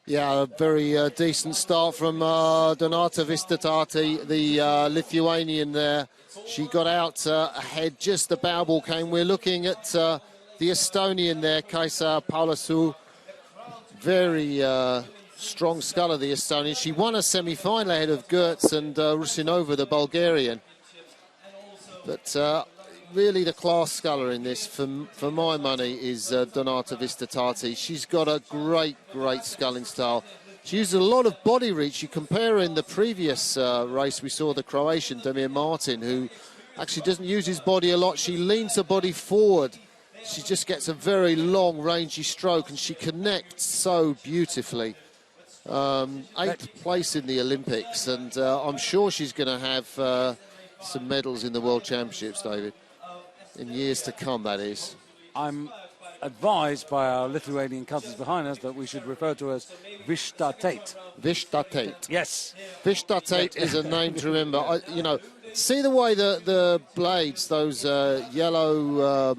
Yeah, a very decent start from Donata Vistatati, the Lithuanian there. She got out ahead just the bow ball came. We're looking at the Estonian there, Kaisa Paulasu. Very strong sculler, the Estonian. She won a semi-final ahead of Gertz and Rusinova, the Bulgarian. But really the class sculler in this, for my money, is Donata Vistatati. She's got a great sculling style. She uses a lot of body reach. You compare in the previous race, we saw the Croatian, Damir Martin, who actually doesn't use his body a lot. She leans her body forward. She just gets a very long, rangy stroke, and she connects so beautifully. 8th place in the Olympics, and I'm sure she's going to have some medals in the World Championships, David. In years to come, that is. I'm advised by our Lithuanian cousins behind us that we should refer to as Vistateit. Vistateit. Yes. Vistateit is a name to remember. You know, see the way the blades, those yellow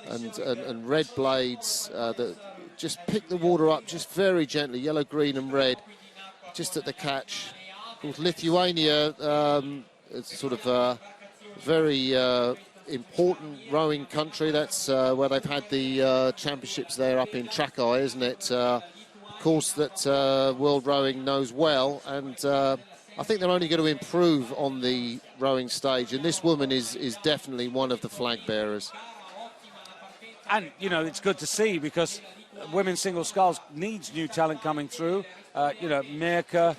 and red blades that just pick the water up just very gently, yellow, green and red, just at the catch. Of course, Lithuania, it's sort of very important rowing country. That's where they've had the championships there up in Trakai, isn't it? Of course, that World Rowing knows well, and I think they're only going to improve on the rowing stage, and this woman is definitely one of the flag bearers. And, you know, it's good to see because women's single sculls needs new talent coming through. You know, Merke,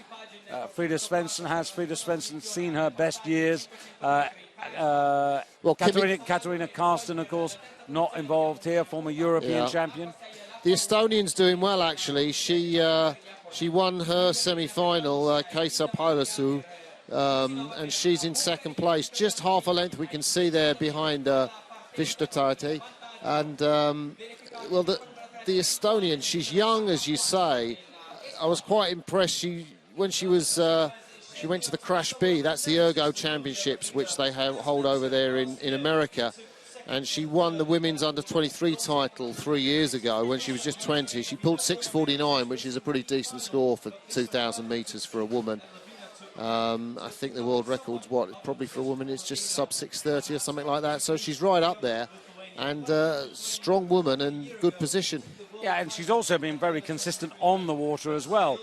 Frida Svensson seen her best years. Well, Katarina Karsten, of course, not involved here, former European champion. The Estonian's doing well, actually. She won her semi-final, Kaisa Paulasu, and she's in second place, just half a length we can see there behind Vistatati. And, well, the Estonian, she's young, as you say. I was quite impressed. When she was... She went to the Crash B, that's the Ergo Championships, which they hold over there in America. And she won the women's under-23 title 3 years ago when she was just 20. She pulled 6:49, which is a pretty decent score for 2,000 metres for a woman. I think the world record's probably for a woman it's just sub 6:30 or something like that. So she's right up there, and strong woman and good position. Yeah, and she's also been very consistent on the water as well.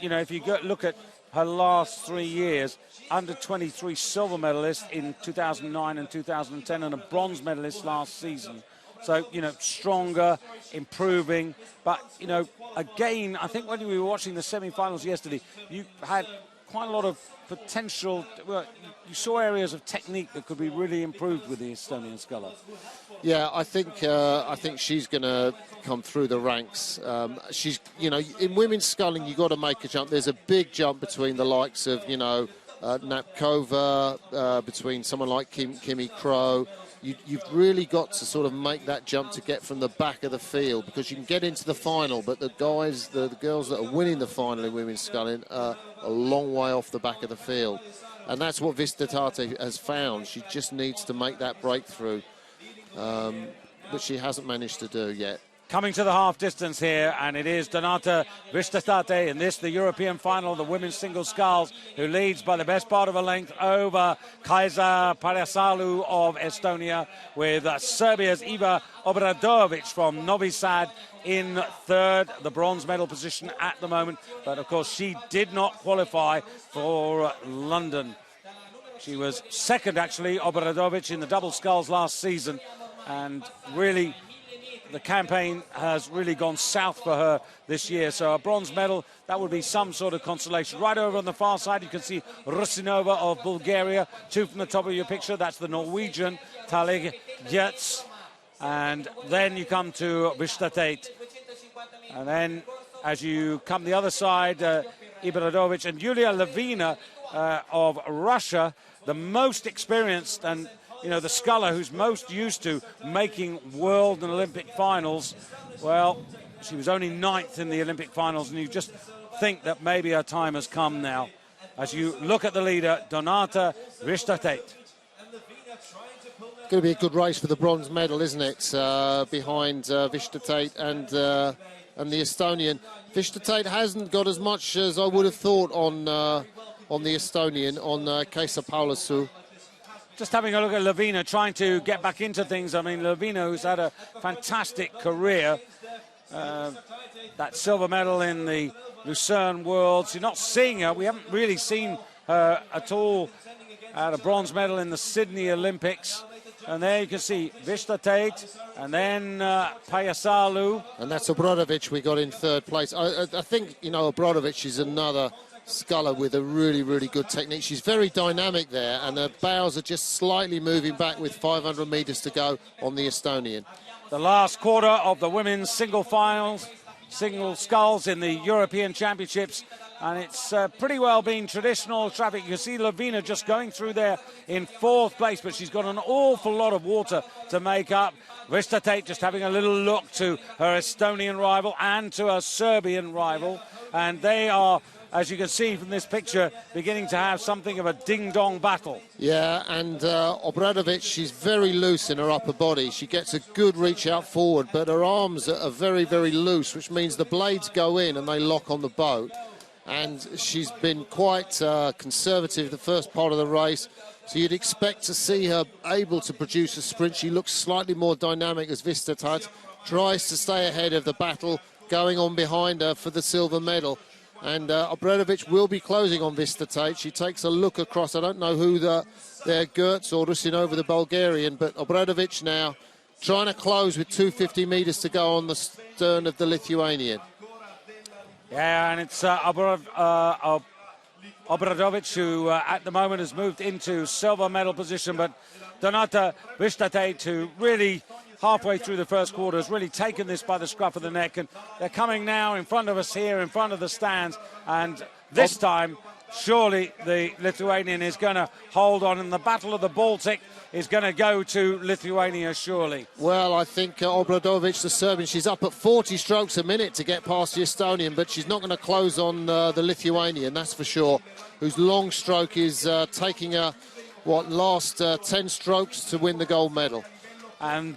You know, if you look at her last 3 years, under-23 silver medalist in 2009 and 2010 and a bronze medalist last season. So, you know, stronger, improving. But, you know, again, I think when we were watching the semi-finals yesterday, you had quite a lot of potential. Well, you saw areas of technique that could be really improved with the Estonian sculler. Yeah, I think she's going to come through the ranks. She's, you know, in women's sculling, you've got to make a jump. There's a big jump between the likes of, you know, Napkova, between someone like Kimi Crow. You've really got to sort of make that jump to get from the back of the field, because you can get into the final, but the guys, the girls that are winning the final in women's sculling are a long way off the back of the field. And that's what Vistatati has found. She just needs to make that breakthrough, which she hasn't managed to do yet. Coming to the half distance here, and it is Donata Vistatati in this, the European final, the women's single sculls, who leads by the best part of a length over Kaisa Parasalu of Estonia, with Serbia's Iva Obradovic from Novi Sad in third, the bronze medal position at the moment. But, of course, she did not qualify for London. She was second, actually, Obradovic, in the double sculls last season, and really... the campaign has really gone south for her this year. So a bronze medal, that would be some sort of consolation. Right over on the far side, you can see Rusinova of Bulgaria. Two from the top of your picture. That's the Norwegian, Taleg Gertz. And then you come to Vistateit. And then as you come the other side, Ibradovic and Yulia Levina of Russia, the most experienced and you know, the sculler who's most used to making world and Olympic finals. Well, she was only 9th in the Olympic finals, and you just think that maybe her time has come now. As you look at the leader, Donata Vistateit. Going to be a good race for the bronze medal, isn't it? Behind Vistateit and and the Estonian. Vishta hasn't got as much as I would have thought on the Estonian, on Kaisa Paulasu. Just having a look at Lavina, trying to get back into things. I mean, Lavina, who's had a fantastic career, that silver medal in the Lucerne Worlds. You're not seeing her. We haven't really seen her at all. Had a bronze medal in the Sydney Olympics. And there you can see Vishta Tate, and then Payasalu. And that's Obradovic we got in third place. I think, you know, Obradovic is another sculler with a really, really good technique. She's very dynamic there, and her bows are just slightly moving back with 500 metres to go on the Estonian. The last quarter of the women's single sculls in the European Championships, and it's pretty well been traditional traffic. You can see Lavina just going through there in fourth place, but she's got an awful lot of water to make up. Vishta Tate just having a little look to her Estonian rival and to her Serbian rival, and they are, as you can see from this picture, beginning to have something of a ding-dong battle. Yeah, and Obradovic, she's very loose in her upper body. She gets a good reach out forward, but her arms are very, very loose, which means the blades go in and they lock on the boat. And she's been quite conservative the first part of the race, so you'd expect to see her able to produce a sprint. She looks slightly more dynamic as Vishta Tate tries to stay ahead of the battle going on behind her for the silver medal. And Obradovic will be closing on Vishta Tate. She takes a look across. I don't know who they're Gertz or Rusinova, the Bulgarian, but Obradovic now trying to close with 250 metres to go on the stern of the Lithuanian. Yeah, and it's Obradovic who at the moment has moved into silver medal position, but Donata Vishta Tate, who really halfway through the first quarter has really taken this by the scruff of the neck, and they're coming now in front of us here, in front of the stands, and this time surely the Lithuanian is going to hold on, and the Battle of the Baltic is going to go to Lithuania, surely. Well, I think Obradovic, the Serbian, she's up at 40 strokes a minute to get past the Estonian, but she's not going to close on the Lithuanian, that's for sure, whose long stroke is taking her, last 10 strokes to win the gold medal. And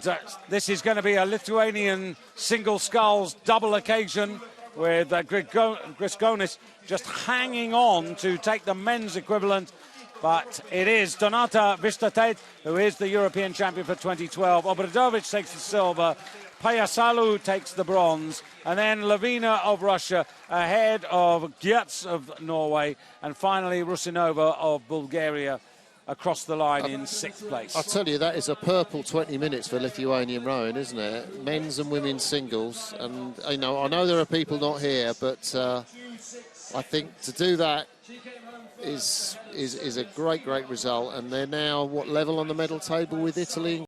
this is going to be a Lithuanian single sculls double occasion with Grigonis just hanging on to take the men's equivalent. But it is Donata Vishta Tate who is the European champion for 2012. Obradovic takes the silver. Payasalu takes the bronze. And then Lavina of Russia ahead of Gyats of Norway. And finally Rusinova of Bulgaria across the line in sixth place. I'll tell you, that is a purple 20 minutes for Lithuanian rowing, isn't it? Men's and women's singles. And, you know, I know there are people not here, but I think to do that is a great result. And they're now, level on the medal table with Italy?